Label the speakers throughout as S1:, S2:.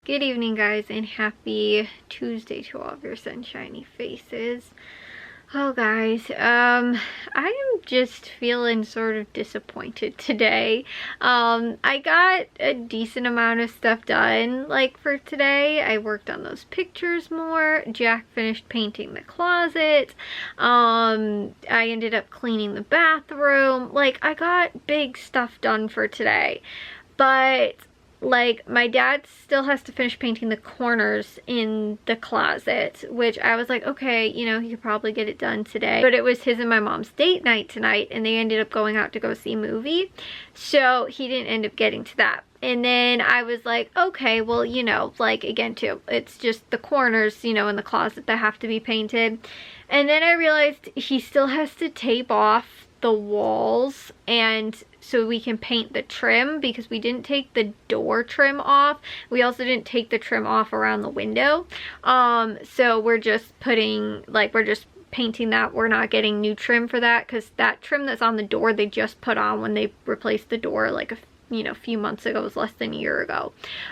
S1: Good evening, guys, and happy Tuesday to all of your sunshiny faces. Oh, guys, I am just feeling sort of disappointed today. I got a decent amount of stuff done, like, for today. I worked on those pictures more. Jack finished painting the closet. I ended up cleaning the bathroom. Like, I got big stuff done for today, but like, my dad still has to finish painting the corners in the closet, which I was like, okay, you know, he could probably get it done today. But it was his and my mom's date night tonight, and they ended up going out to go see a movie, so he didn't end up getting to that. And then I was like, okay, well, you know, like, again, too, it's just the corners, you know, in the closet that have to be painted. And then I realized he still has to tape off the walls, and so we can paint the trim, because we didn't take the door trim off. We also didn't take the trim off around the window. So we're just putting, like, we're just painting that. We're not getting new trim for that, because that trim that's on the door they just put on when they replaced the door like a few months ago. It was less than a year ago.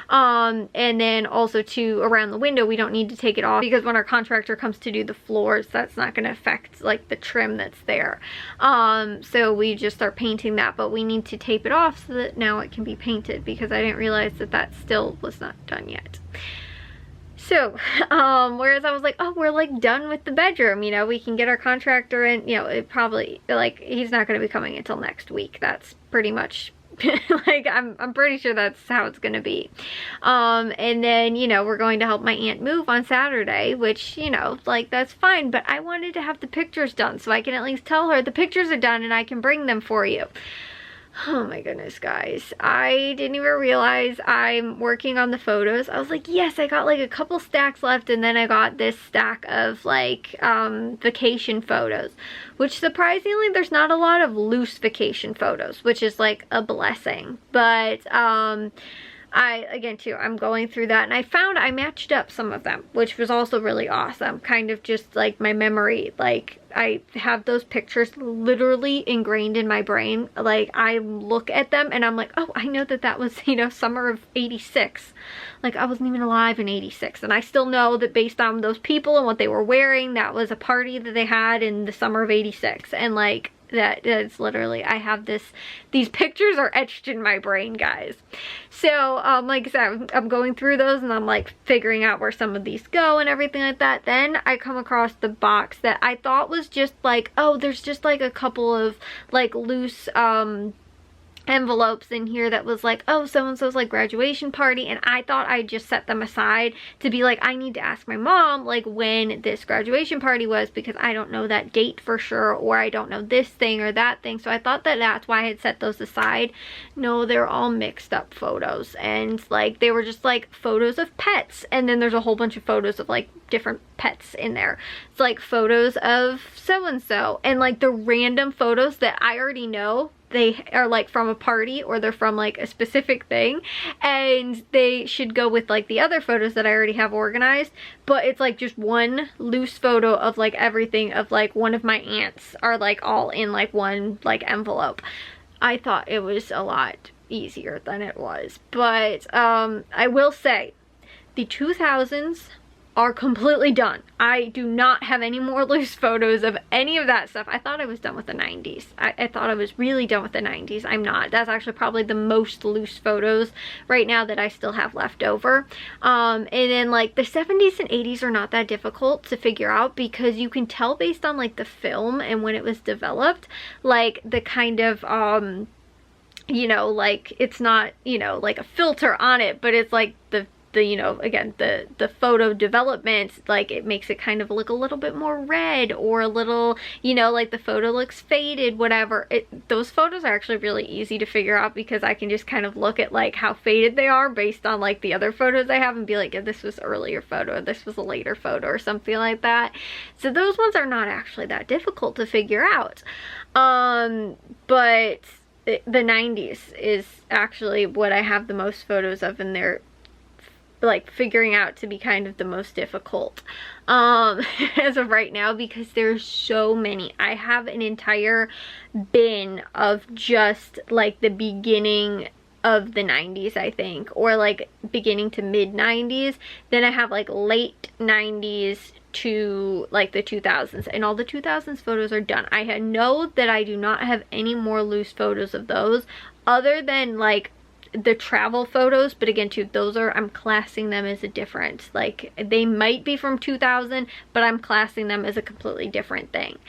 S1: And then also too, around the window, we don't need to take it off, because when our contractor comes to do the floors, that's not going to affect like the trim that's there. So we just start painting that, but we need to tape it off so that now it can be painted, because I didn't realize that that still was not done yet. So, whereas I was like, oh, we're like done with the bedroom, you know, we can get our contractor in, you know, it probably, like, he's not going to be coming until next week. That's pretty much like, I'm pretty sure that's how it's gonna be. And then, you know, we're going to help my aunt move on Saturday, which, you know, like, that's fine, but I wanted to have the pictures done so I can at least tell her the pictures are done and I can bring them for you. Oh my goodness, guys. I didn't even realize I'm working on the photos. I was like, yes, I got like a couple stacks left, and then I got this stack of like vacation photos, which surprisingly there's not a lot of loose vacation photos, which is like a blessing. But again too, I'm going through that, and I found I matched up some of them, which was also really awesome. Kind of just like my memory, like I have those pictures literally ingrained in my brain. Like, I look at them and I'm like, oh, I know that that was, you know, summer of '86. Like, I wasn't even alive in '86, and I still know that based on those people and what they were wearing, that was a party that they had in the summer of '86. And like, that's literally, I have these pictures are etched in my brain, guys. So like I said, I'm going through those and I'm like figuring out where some of these go and everything like that. Then I come across the box that I thought was just like, oh, there's just like a couple of like loose envelopes in here that was like, oh, so-and-so's like graduation party, and I thought I'd just set them aside to be like, I need to ask my mom like when this graduation party was, because I don't know that date for sure, or I don't know this thing or that thing. So I thought that that's why I had set those aside. No, they're all mixed up photos, and like they were just like photos of pets, and then there's a whole bunch of photos of like different pets in there. It's like photos of so-and-so, and like the random photos that I already know they are like from a party, or they're from like a specific thing, and they should go with like the other photos that I already have organized. But it's like just one loose photo of like everything of like one of my aunts are like all in like one like envelope. I thought it was a lot easier than it was. But I will say the 2000s are completely done. I do not have any more loose photos of any of that stuff. I thought I was done with the 90s. I thought I was really done with the 90s. I'm not. That's actually probably the most loose photos right now that I still have left over. And then like the 70s and 80s are not that difficult to figure out, because you can tell based on like the film and when it was developed, like the kind of you know, like it's not, you know, like a filter on it, but it's like the you know, again, the photo development, like it makes it kind of look a little bit more red, or a little, you know, like the photo looks faded, whatever. Those photos are actually really easy to figure out, because I can just kind of look at like how faded they are based on like the other photos I have, and be like, yeah, this was an earlier photo, or this was a later photo, or something like that. So those ones are not actually that difficult to figure out. But the 90s is actually what I have the most photos of, and they're like figuring out to be kind of the most difficult as of right now, because there's so many. I have an entire bin of just like the beginning of the 90s, I think, or like beginning to mid 90s. Then I have like late 90s to like the 2000s, and all the 2000s photos are done. I know that I do not have any more loose photos of those other than like the travel photos, but again too, those are, I'm classing them as a different, like they might be from 2000, but I'm classing them as a completely different thing.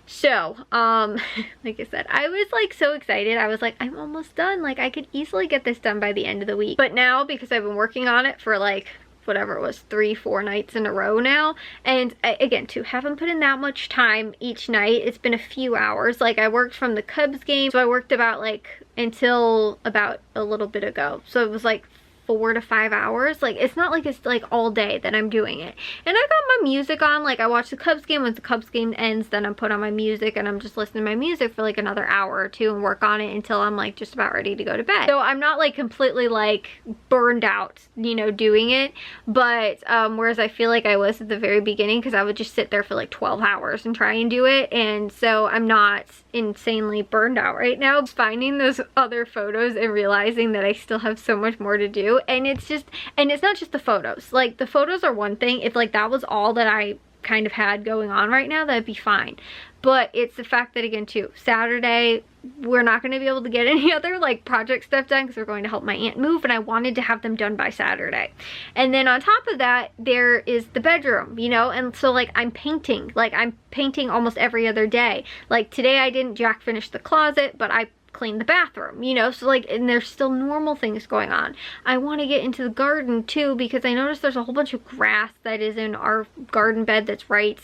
S1: So like I said, I was like so excited. I was like, I'm almost done, like I could easily get this done by the end of the week. But now, because I've been working on it for like whatever it was, 3-4 nights in a row now, and again too, haven't put in that much time each night. It's been a few hours. Like I worked from the Cubs game, so I worked about like until about a little bit ago, so it was like 4 to 5 hours. Like it's not like it's like all day that I'm doing it. And I got my music on, like I watch the Cubs game. Once the Cubs game ends, then I put on my music and I'm just listening to my music for like another hour or two and work on it until I'm like just about ready to go to bed. So I'm not like completely like burned out, you know, doing it. But whereas I feel like I was at the very beginning, because I would just sit there for like 12 hours and try and do it, and so I'm not insanely burned out right now. Just finding those other photos and realizing that I still have so much more to do. And it's just, and it's not just the photos. Like the photos are one thing. If like that was all that I kind of had going on right now, that'd be fine. But it's the fact that again too, Saturday we're not going to be able to get any other like project stuff done because we're going to help my aunt move, and I wanted to have them done by Saturday. And then on top of that, there is the bedroom, you know, and so like I'm painting almost every other day. Like today I didn't jack finish the closet, but I clean the bathroom, you know, so like, and there's still normal things going on. I want to get into the garden too, because I noticed there's a whole bunch of grass that is in our garden bed that's right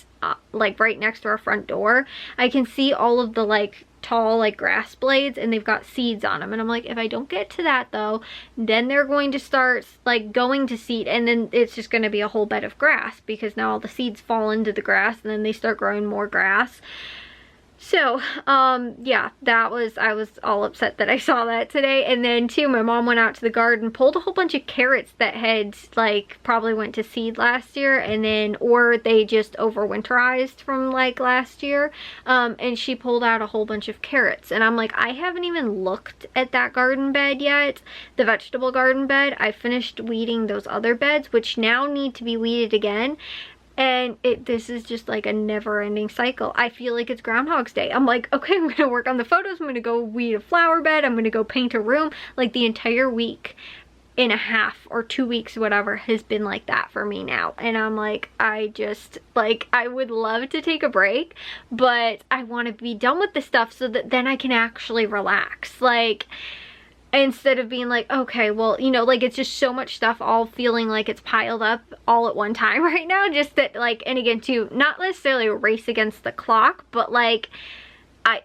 S1: like right next to our front door. I can see all of the like tall like grass blades, and they've got seeds on them, and I'm like, if I don't get to that though, then they're going to start like going to seed, and then it's just going to be a whole bed of grass, because now all the seeds fall into the grass and then they start growing more grass. So, yeah, I was all upset that I saw that today. And then too, my mom went out to the garden, pulled a whole bunch of carrots that had like probably went to seed last year, and then, or they just overwinterized from like last year. And she pulled out a whole bunch of carrots, and I'm like, I haven't even looked at that garden bed yet, the vegetable garden bed. I finished weeding those other beds, which now need to be weeded again. And this is just like a never-ending cycle. I feel like it's Groundhog's Day. I'm like, okay, I'm gonna work on the photos, I'm gonna go weed a flower bed, I'm gonna go paint a room. Like the entire week and a half or 2 weeks, whatever, has been like that for me now. And I'm like, I just, like, I would love to take a break, but I want to be done with this stuff so that then I can actually relax. Like, instead of being like, okay, well, you know, like it's just so much stuff all feeling like it's piled up all at one time right now. Just that like, and again too, not necessarily a race against the clock, but like,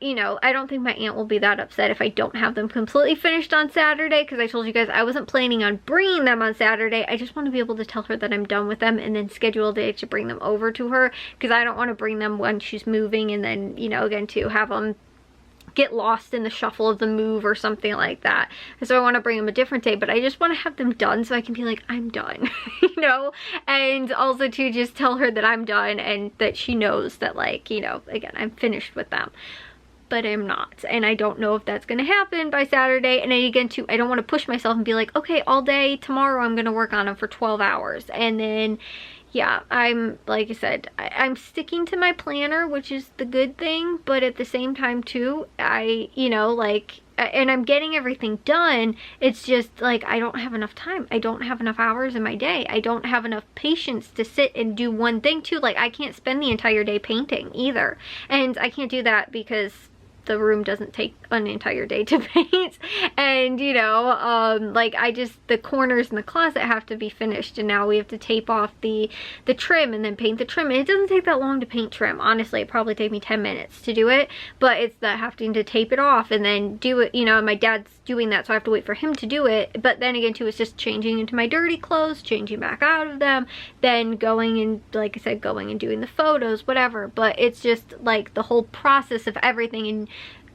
S1: you know, I don't think my aunt will be that upset if I don't have them completely finished on Saturday, because I told you guys I wasn't planning on bringing them on Saturday. I just want to be able to tell her that I'm done with them and then schedule a day to bring them over to her, because I don't want to bring them when she's moving and then, you know, again to have them get lost in the shuffle of the move or something like that. And so I want to bring them a different day, but I just want to have them done so I can be like, I'm done, you know? And also to just tell her that I'm done and that she knows that, like, you know, again, I'm finished with them. But I'm not, and I don't know if that's gonna happen by Saturday. And again too, I don't want to push myself and be like, okay, all day tomorrow I'm gonna work on them for 12 hours, and then yeah, I'm, like I said, I'm sticking to my planner, which is the good thing, but at the same time too, you know, like, and I'm getting everything done. It's just like, I don't have enough time. I don't have enough hours in my day. I don't have enough patience to sit and do one thing too. Like, I can't spend the entire day painting either, and I can't do that because the room doesn't take an entire day to paint. And you know, like, the corners in the closet have to be finished, and now we have to tape off the trim and then paint the trim, and it doesn't take that long to paint trim. Honestly, it probably take me 10 minutes to do it, but it's the having to tape it off and then do it, you know, and my dad's doing that, so I have to wait for him to do it. But then again too, it's just changing into my dirty clothes, changing back out of them, then going and, like I said, going and doing the photos, whatever. But it's just like the whole process of everything, and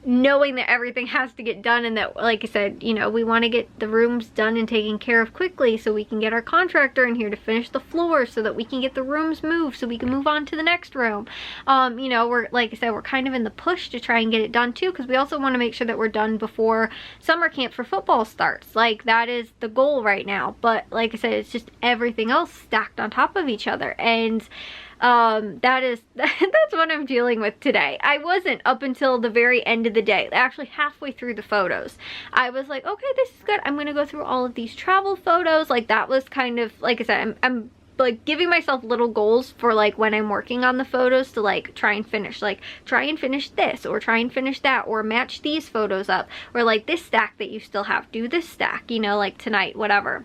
S1: knowing that everything has to get done, and that, like I said, you know, we want to get the rooms done and taken care of quickly so we can get our contractor in here to finish the floor so that we can get the rooms moved so we can move on to the next room. You know, we're, like I said, we're kind of in the push to try and get it done too, because we also want to make sure that we're done before summer camp for football starts. Like, that is the goal right now. But like I said, it's just everything else stacked on top of each other, and that's what I'm dealing with today. I wasn't up until the very end of the day, actually halfway through the photos. I was like, okay, this is good. I'm gonna go through all of these travel photos. Like, that was kind of, like I said, I'm like giving myself little goals for like when I'm working on the photos to like try and finish, like try and finish this, or try and finish that, or match these photos up, or like this stack that you still have, do this stack, you know, like tonight, whatever.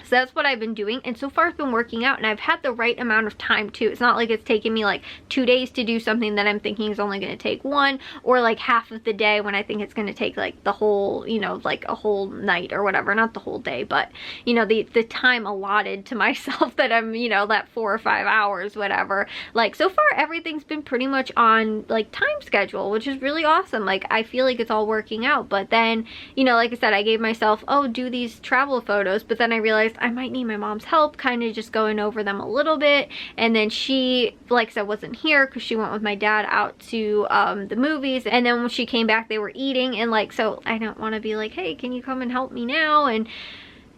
S1: So that's what I've been doing, and so far it's been working out, and I've had the right amount of time too. It's not like it's taken me like 2 days to do something that I'm thinking is only going to take 1, or like half of the day when I think it's going to take like the whole, you know, like a whole night or whatever. Not the whole day, but you know, the time allotted to myself that I'm, you know, that 4 or 5 hours, whatever. Like, so far everything's been pretty much on like time schedule, which is really awesome. Like, I feel like it's all working out. But then, you know, like I said, I gave myself, oh, do these travel photos, but then I realized I might need my mom's help kind of just going over them a little bit. And then she, like I said, wasn't here because she went with my dad out to the movies, and then when she came back they were eating, and like, so I don't want to be like, hey, can you come and help me now? And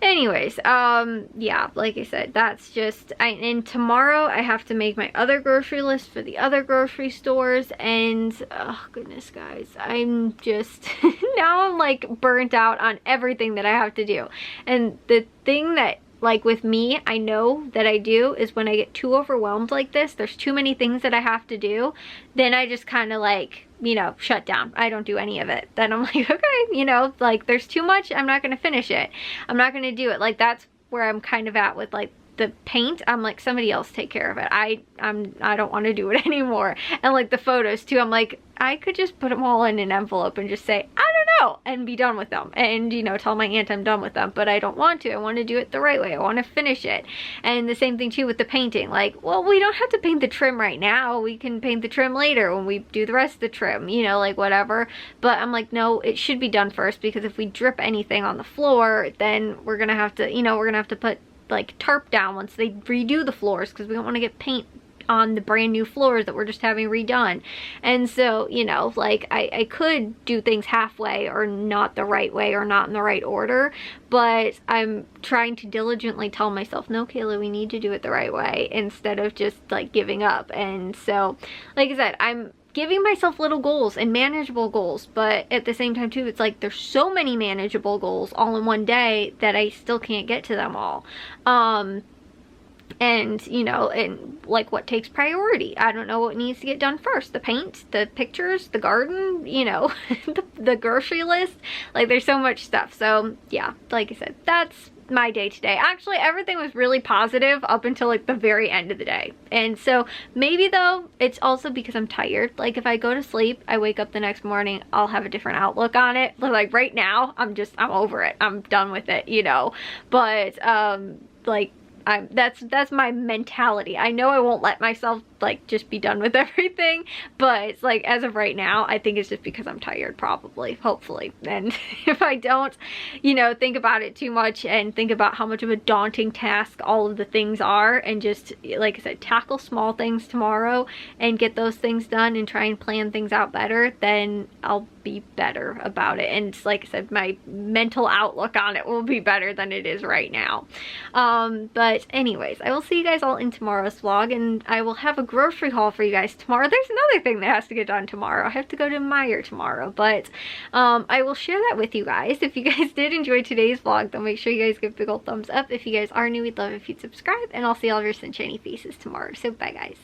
S1: anyways, yeah, like I said, that's just, and tomorrow I have to make my other grocery list for the other grocery stores, and oh goodness guys, I'm just now I'm like burnt out on everything that I have to do. And the thing that, like with me, I know that I do is when I get too overwhelmed like this, there's too many things that I have to do, then I just kind of like, you know, shut down. I don't do any of it. Then I'm like, okay, you know, like there's too much, I'm not going to finish it. I'm not going to do it. Like, that's where I'm kind of at with like the paint. I'm like, somebody else take care of it. I don't want to do it anymore. And like the photos too, I'm like, I could just put them all in an envelope and just say, I don't know, and be done with them, and, you know, tell my aunt I'm done with them. But I don't want to. I want to do it the right way. I want to finish it. And the same thing too with the painting. Like, well, we don't have to paint the trim right now. We can paint the trim later when we do the rest of the trim, you know, like whatever. But I'm like, no, it should be done first, because if we drip anything on the floor, then we're gonna have to, you know, we're gonna have to put like tarp down once they redo the floors, because we don't want to get paint on the brand new floors that we're just having redone. And so, you know, like I could do things halfway or not the right way or not in the right order, but I'm trying to diligently tell myself, no, Kayla, we need to do it the right way, instead of just like giving up. And so, like I said, I'm giving myself little goals and manageable goals, but at the same time too, it's like there's so many manageable goals all in one day that I still can't get to them all. And you know, and like, what takes priority? I don't know what needs to get done first. The paint, the pictures, the garden, you know, the grocery list. Like, there's so much stuff. So yeah, like I said, that's my day today. Actually, everything was really positive up until like the very end of the day. And so maybe though, it's also because I'm tired. Like, if I go to sleep, I wake up the next morning, I'll have a different outlook on it. Like right now, I'm over it. I'm done with it, you know. But like, that's my mentality. I know I won't let myself like just be done with everything, but it's like, as of right now, I think it's just because I'm tired, probably, hopefully. And if I don't, you know, think about it too much and think about how much of a daunting task all of the things are, and just, like I said, tackle small things tomorrow and get those things done and try and plan things out better, then I'll be better about it. And it's, like I said, my mental outlook on it will be better than it is right now. But anyways, I will see you guys all in tomorrow's vlog, and I will have a grocery haul for you guys tomorrow. There's another thing that has to get done tomorrow. I have to go to Meijer tomorrow, but I will share that with you guys. If you guys did enjoy today's vlog, then make sure you guys give a big old thumbs up. If you guys are new, we'd love if you'd subscribe, and I'll see all of your sunshiny faces tomorrow. So bye guys.